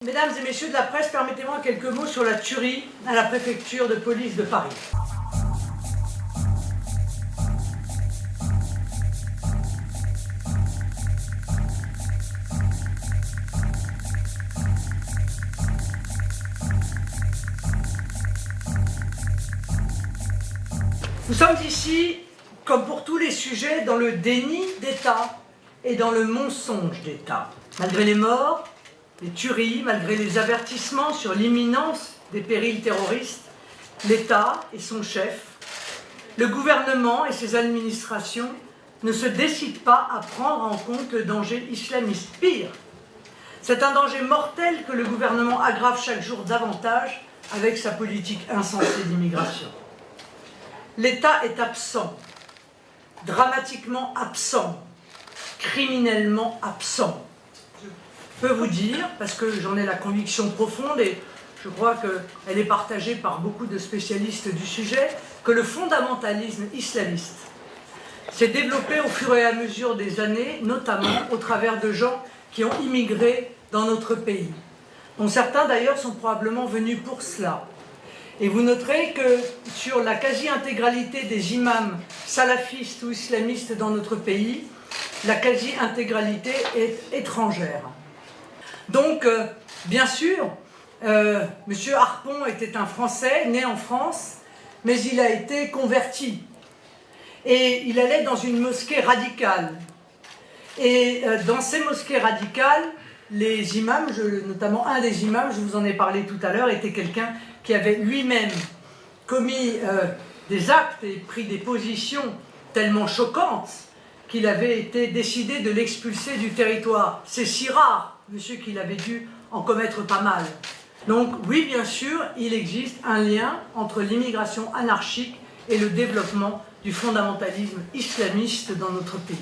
Mesdames et messieurs de la presse, permettez-moi quelques mots sur la tuerie à la préfecture de police de Paris. Nous sommes ici, comme pour tous les sujets, dans le déni d'État et dans le mensonge d'État. Malgré les morts, les tueries, malgré les avertissements sur l'imminence des périls terroristes, l'État et son chef, le gouvernement et ses administrations ne se décident pas à prendre en compte le danger islamiste. Pire, c'est un danger mortel que le gouvernement aggrave chaque jour davantage avec sa politique insensée d'immigration. L'État est absent, dramatiquement absent, criminellement absent. Je peux vous dire, parce que j'en ai la conviction profonde et je crois qu'elle est partagée par beaucoup de spécialistes du sujet, que le fondamentalisme islamiste s'est développé au fur et à mesure des années, notamment au travers de gens qui ont immigré dans notre pays, dont certains d'ailleurs sont probablement venus pour cela. Et vous noterez que sur la quasi-intégralité des imams salafistes ou islamistes dans notre pays, la quasi-intégralité est étrangère. Donc, bien sûr, M. Harpon était un Français, né en France, mais il a été converti. Et il allait dans une mosquée radicale. Et dans ces mosquées radicales, les imams, notamment un des imams, je vous en ai parlé tout à l'heure, était quelqu'un qui avait lui-même commis des actes et pris des positions tellement choquantes qu'il avait été décidé de l'expulser du territoire. C'est si rare, monsieur, qu'il avait dû en commettre pas mal. Donc oui, bien sûr, il existe un lien entre l'immigration anarchique et le développement du fondamentalisme islamiste dans notre pays.